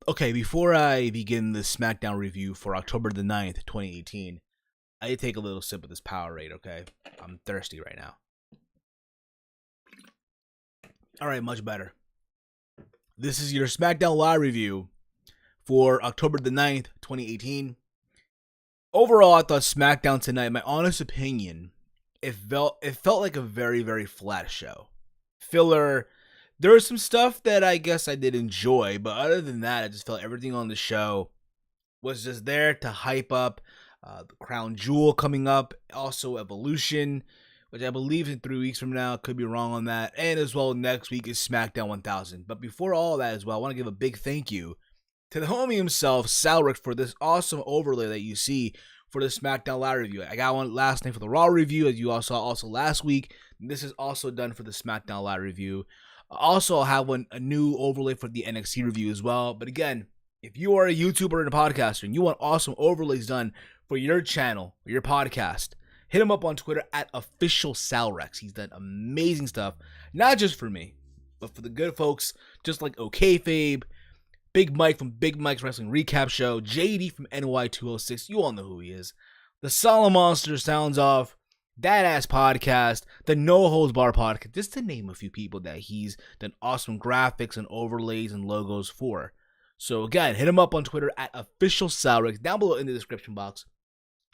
Okay, before I begin the SmackDown review for October the 9th, 2018, I need to take a little sip of this Powerade, okay? I'm thirsty right now. Alright, much better. This is your SmackDown Live review for October the 9th, 2018. Overall, I thought SmackDown tonight, my honest opinion, it felt like a very, very flat show. Filler. There was some stuff that I guess I did enjoy, but other than that, I just felt everything on the show was just there to hype up the Crown Jewel coming up, also Evolution, which I believe in 3 weeks from now. Could be wrong on that. And as well, next week is SmackDown 1000. But before all that as well, I want to give a big thank you to the homie himself, Salrex, for this awesome overlay that you see for the SmackDown Live review. I got one last night for the Raw review, as you all saw also last week. This is also done for the SmackDown Live review. Also, I'll have a new overlay for the NXT review as well. But again, if you are a YouTuber and a podcaster and you want awesome overlays done for your channel or your podcast, hit him up on Twitter at @officialsalrex. He's done amazing stuff, not just for me, but for the good folks just like OKFabe, Big Mike from Big Mike's Wrestling Recap Show, JD from NY206. You all know who he is. The Solid Monster Sounds Off, That Ass Podcast, the No Holds Bar Podcast, just to name a few people that he's done awesome graphics and overlays and logos for. So again, hit him up on Twitter at @officialsalrex down below in the description box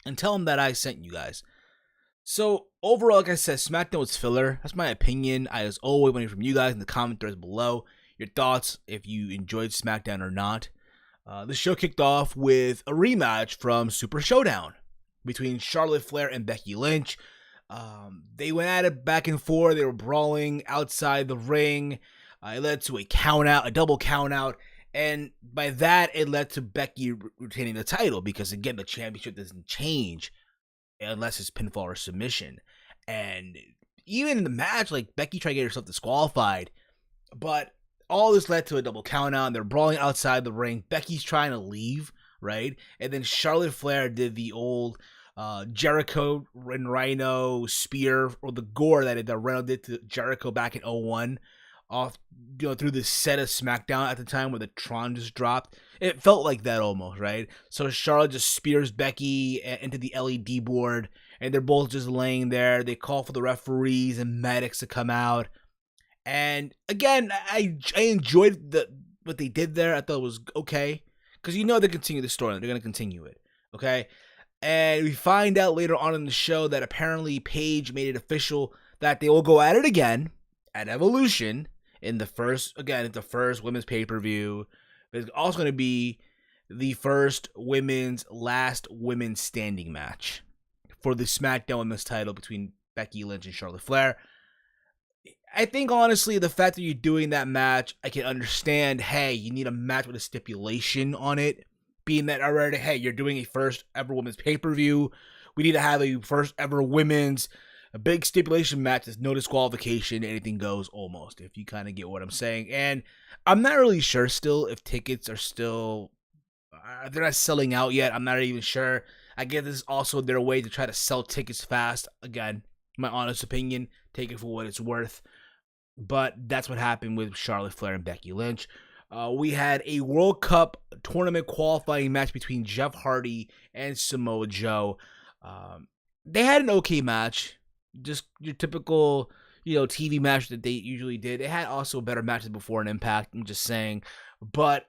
and tell him that I sent you guys. So overall, like I said, SmackDown was filler. That's my opinion. I as always want to hear from you guys in the comment threads below. Your thoughts, if you enjoyed SmackDown or not. The show kicked off with a rematch from Super Showdown between Charlotte Flair and Becky Lynch. They went at it back and forth. They were brawling outside the ring. It led to a count out, a double count out. And by that, it led to Becky retaining the title because, again, the championship doesn't change unless it's pinfall or submission. And even in the match, like, Becky tried to get herself disqualified. But all this led to a double count out, and they're brawling outside the ring. Becky's trying to leave, right? And then Charlotte Flair did the old Jericho and Rhino spear, or the gore that Rhino did to Jericho back in 01. Off, through the set of SmackDown at the time where the Tron just dropped. It felt like that almost, right? So Charlotte just spears Becky into the LED board, and they're both just laying there. They call for the referees and medics to come out. And again, I enjoyed what they did there. I thought it was okay, because they continue the story. They're going to continue it, okay? And we find out later on in the show that apparently Paige made it official that they will go at it again at Evolution. In the first women's pay-per-view. It's also going to be the first last women's standing match for the SmackDown Women's title between Becky Lynch and Charlotte Flair. I think, honestly, the fact that you're doing that match, I can understand, hey, you need a match with a stipulation on it, being that already, hey, you're doing a first ever women's pay-per-view. We need to have a first ever women's a big stipulation match. There's no disqualification. Anything goes almost, if you kind of get what I'm saying. And I'm not really sure still if tickets are still... they're not selling out yet. I'm not even sure. I guess this is also their way to try to sell tickets fast. Again, my honest opinion. Take it for what it's worth. But that's what happened with Charlotte Flair and Becky Lynch. We had a World Cup tournament qualifying match between Jeff Hardy and Samoa Joe. They had an okay match. Just your typical, TV match that they usually did. It had also better matches before an Impact, I'm just saying. But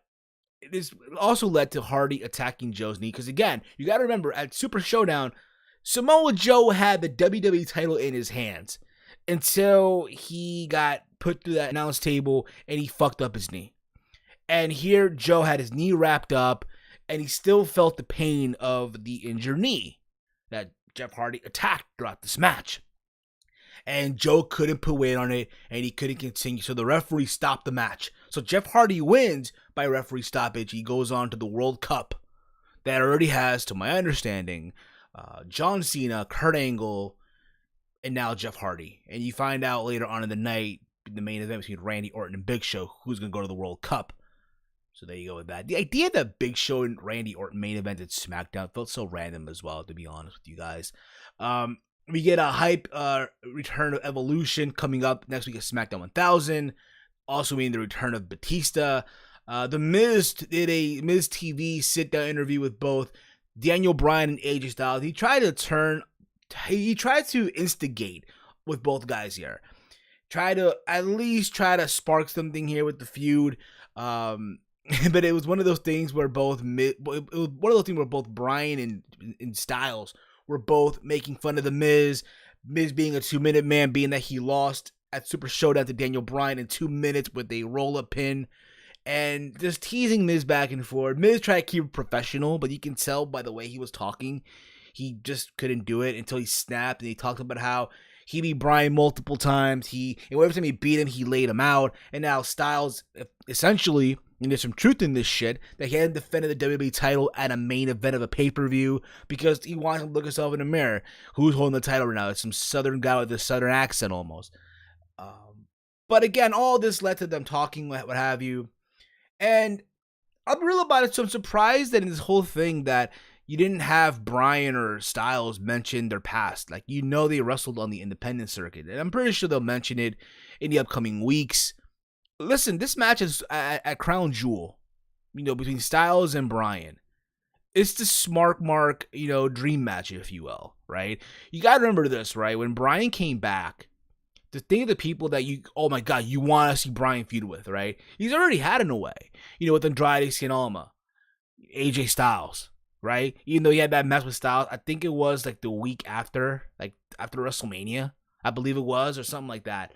it also led to Hardy attacking Joe's knee. Because again, you got to remember, at Super Showdown, Samoa Joe had the WWE title in his hands until he got put through that announce table and he fucked up his knee. And here, Joe had his knee wrapped up and he still felt the pain of the injured knee that Jeff Hardy attacked throughout this match. And Joe couldn't put weight on it, and he couldn't continue. So the referee stopped the match. So Jeff Hardy wins by referee stoppage. He goes on to the World Cup that already has, to my understanding, John Cena, Kurt Angle, and now Jeff Hardy. And you find out later on in the night, the main event between Randy Orton and Big Show, who's going to go to the World Cup. So there you go with that. The idea that Big Show and Randy Orton main evented SmackDown felt so random as well, to be honest with you guys. We get a hype return of Evolution coming up next week at SmackDown 1000. Also meaning the return of Batista. The Miz did a Miz TV sit-down interview with both Daniel Bryan and AJ Styles. He tried to instigate with both guys here. At least try to spark something here with the feud. But it was one of those things where both Bryan and Styles were both making fun of the Miz. Miz being a 2-minute man, being that he lost at Super Showdown to Daniel Bryan in 2 minutes with a roll-up pin. And just teasing Miz back and forth. Miz tried to keep it professional, but you can tell by the way he was talking, he just couldn't do it until he snapped. And he talked about how he beat Bryan multiple times. And every time he beat him, he laid him out. And now Styles, essentially, and there's some truth in this shit, that he hadn't defended the WWE title at a main event of a pay-per-view because he wanted to look himself in the mirror. Who's holding the title right now? It's some southern guy with a southern accent almost. But again, all this led to them talking, what have you. And I'm real about it, so I'm surprised that in this whole thing that you didn't have Bryan or Styles mention their past. Like, they wrestled on the independent circuit. And I'm pretty sure they'll mention it in the upcoming weeks. Listen, this match is at Crown Jewel, between Styles and Bryan. It's the smart mark, dream match, if you will, right? You got to remember this, right? When Bryan came back, to think of the people that oh my God, you want to see Bryan feud with, right? He's already had in a way, with Andrade Cien Almas, AJ Styles, right? Even though he had that match with Styles, I think it was like the week after, after WrestleMania, I believe it was, or something like that.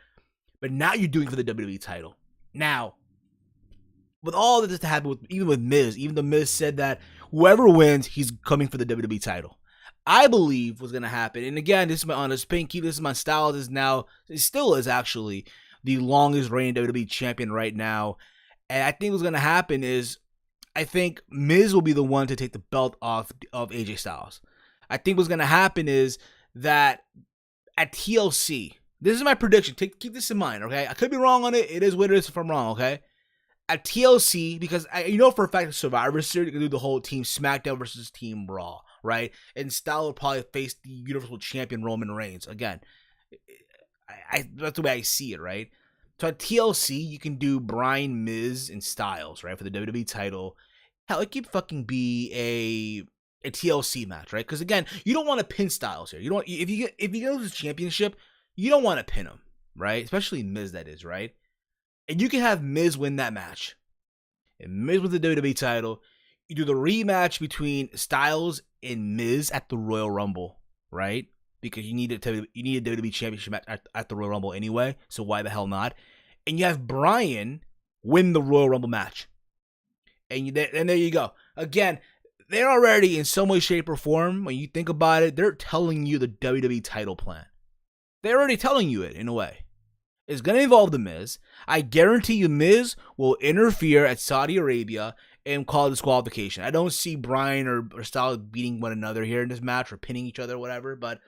But now you're doing it for the WWE title. Now, with all of this to happen, even with Miz, even though Miz said that whoever wins, he's coming for the WWE title. I believe was going to happen, and again, this is my honest opinion. Keep this in mind. Styles still is actually the longest reigning WWE champion right now. And I think what's going to happen is, I think Miz will be the one to take the belt off of AJ Styles. I think what's going to happen is that at TLC, this is my prediction. Keep this in mind, okay? I could be wrong on it. It is what it is if I'm wrong, okay? At TLC, because for a fact that Survivor Series, you can do the whole Team SmackDown versus Team Raw, right? And Styles will probably face the Universal Champion Roman Reigns. Again, that's the way I see it, right? So at TLC, you can do Bryan, Miz, and Styles, right, for the WWE title. Hell, it could fucking be a TLC match, right? Because again, you don't want to pin Styles here. If you get the championship, you don't want to pin him, right? Especially Miz, that is, right? And you can have Miz win that match. And Miz with the WWE title. You do the rematch between Styles and Miz at the Royal Rumble, right? Because you need a WWE championship at the Royal Rumble anyway, so why the hell not? And you have Bryan win the Royal Rumble match. And there you go. Again, they're already in some way, shape, or form, when you think about it, they're telling you the WWE title plan. They're already telling you it, in a way. It's going to involve The Miz. I guarantee you Miz will interfere at Saudi Arabia and call a disqualification. I don't see Bryan or Styles beating one another here in this match or pinning each other or whatever. But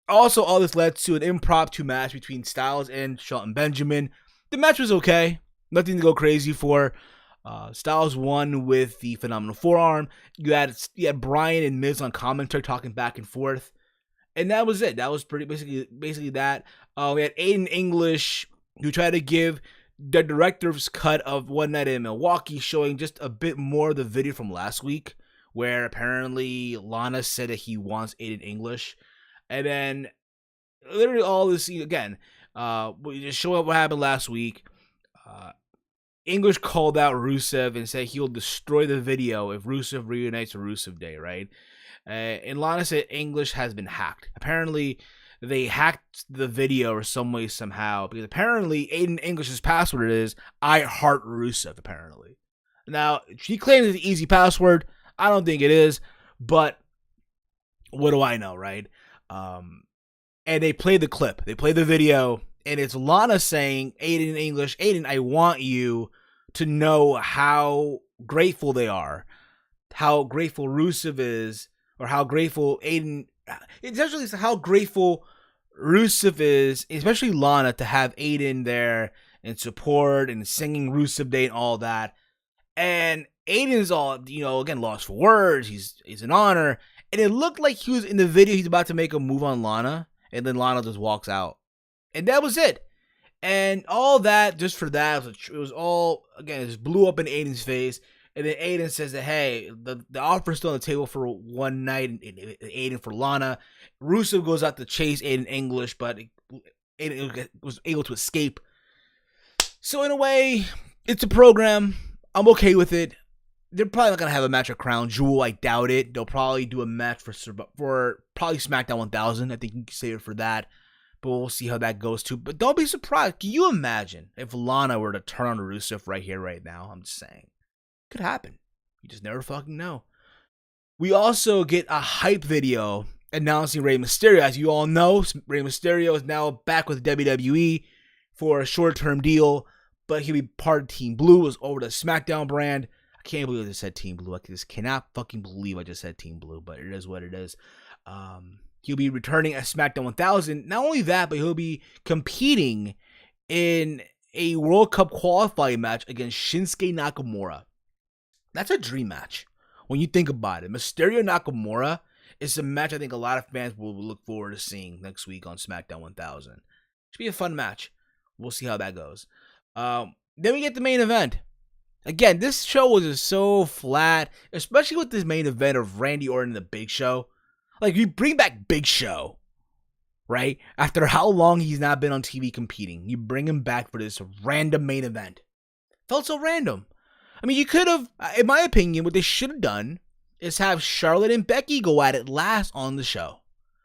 also, all this led to an impromptu match between Styles and Shelton Benjamin. The match was okay. Nothing to go crazy for. Styles won with the phenomenal forearm. You had Bryan and Miz on commentary talking back and forth. And that was it. That was basically that. We had Aiden English, who tried to give the director's cut of One Night in Milwaukee, showing just a bit more of the video from last week, where apparently Lana said that he wants Aiden English. And then, literally all this, again, we just show up what happened last week. English called out Rusev and said he will destroy the video if Rusev reunites for Rusev Day, right? And Lana said English has been hacked. Apparently, they hacked the video or some way, somehow, because apparently Aiden English's password is I heart Rusev, apparently. Now, she claims it's an easy password. I don't think it is, but what do I know, right? And they played the clip. They played the video, and it's Lana saying, Aiden English, Aiden, I want you to know how grateful they are, how grateful Rusev is, or how grateful Aiden, essentially how grateful Rusev is, especially Lana, to have Aiden there and support and singing Rusev Day and all that. And Aiden's all, again, lost for words. He's an honor. And it looked like he was in the video, he's about to make a move on Lana, and then Lana just walks out. And that was it. And all that, just for that, it was all, again, it just blew up in Aiden's face. And then Aiden says that, hey, the offer's still on the table for one night, and Aiden for Lana. Rusev goes out to chase Aiden English, but Aiden was able to escape. So in a way, it's a program. I'm okay with it. They're probably not going to have a match at Crown Jewel. I doubt it. They'll probably do a match for probably SmackDown 1000. I think you can save it for that. But we'll see how that goes too. But don't be surprised. Can you imagine if Lana were to turn on Rusev right here, right now? I'm just saying. Could happen. You just never fucking know. We also get a hype video announcing Rey Mysterio. As you all know, Rey Mysterio is now back with WWE for a short-term deal, but he'll be part of Team Blue. It was over the SmackDown brand. I can't believe I just said Team Blue. I just cannot fucking believe I just said Team Blue, but it is what it is. He'll be returning at SmackDown 1000. Not only that, but he'll be competing in a World Cup qualifying match against Shinsuke Nakamura. That's a dream match when you think about it. Mysterio Nakamura is a match I think a lot of fans will look forward to seeing next week on SmackDown 1000. Should be a fun match. We'll see how that goes. Then we get the main event. Again, this show was just so flat, especially with this main event of Randy Orton and the Big Show. Like, you bring back Big Show, right? After how long he's not been on TV competing, you bring him back for this random main event. Felt so random. I mean, you could have, in my opinion, what they should have done is have Charlotte and Becky go at it last on the show.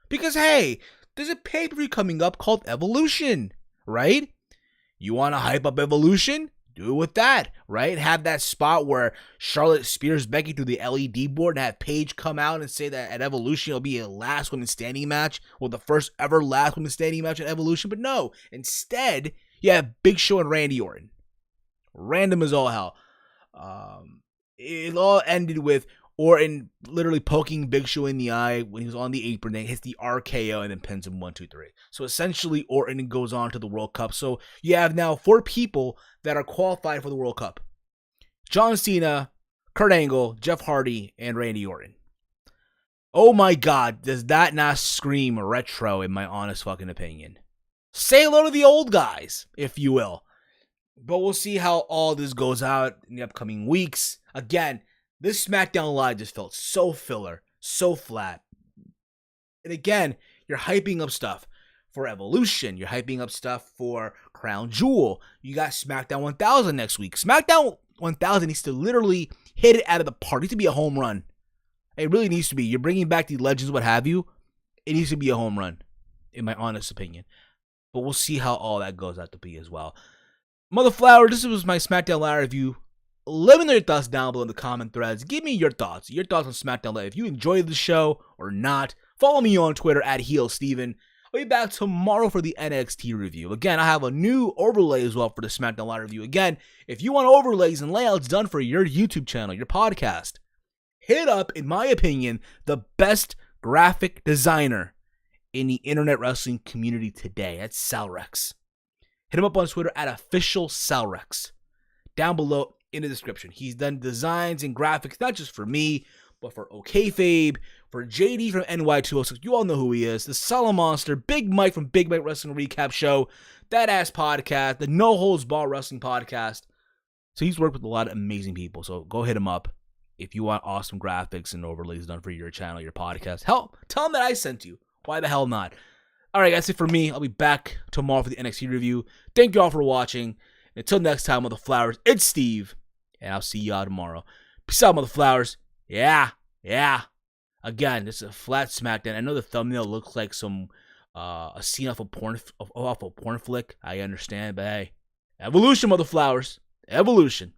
Because, hey, there's a pay-per-view coming up called Evolution, right? You want to hype up Evolution? Do it with that, right? Have that spot where Charlotte spears Becky through the LED board and have Paige come out and say that at Evolution it'll be a last woman standing match, or the first ever last woman standing match at Evolution. But no, instead, you have Big Show and Randy Orton. Random as all hell. It all ended with Orton literally poking Big Show in the eye when he was on the apron. Then hits the RKO and then pins him 1, 2, 3. So essentially, Orton goes on to the World Cup. So you have now 4 people that are qualified for the World Cup: John Cena, Kurt Angle, Jeff Hardy, and Randy Orton. Oh my God, does that not scream retro in my honest fucking opinion? Say hello to the old guys, if you will. But we'll see how all this goes out in the upcoming weeks. Again, this SmackDown Live just felt so filler, so flat. And again, you're hyping up stuff for Evolution. You're hyping up stuff for Crown Jewel. You got SmackDown 1000 next week. SmackDown 1000 needs to literally hit it out of the park. It needs to be a home run. It really needs to be. You're bringing back the legends, what have you. It needs to be a home run, in my honest opinion. But we'll see how all that goes out to be as well. Mother Flower, this was my SmackDown Live review. Let me know your thoughts down below in the comment threads. Give me your thoughts on SmackDown Live. If you enjoyed the show or not, follow me on Twitter at HeelSteven. I'll be back tomorrow for the NXT review. Again, I have a new overlay as well for the SmackDown Live review. Again, if you want overlays and layouts done for your YouTube channel, your podcast, hit up, in my opinion, the best graphic designer in the internet wrestling community today. That's Salrex. Hit him up on Twitter at officialsalrex. Down below in the description. He's done designs and graphics, not just for me, but for OKFabe, for JD from NY206. You all know who he is. The Solid Monster, Big Mike from Big Mike Wrestling Recap Show, That Ass Podcast, the No Holds Barred Wrestling Podcast. So he's worked with a lot of amazing people. So go hit him up if you want awesome graphics and overlays done for your channel, your podcast. Hell, tell him that I sent you. Why the hell not? All right, that's it for me. I'll be back tomorrow for the NXT review. Thank you all for watching. Until next time, Mother Flowers, it's Steve, and I'll see y'all tomorrow. Peace out, Mother Flowers. Yeah. Again, this is a flat SmackDown. I know the thumbnail looks like some a scene off a porn flick. I understand, but hey, Evolution, Mother Flowers. Evolution.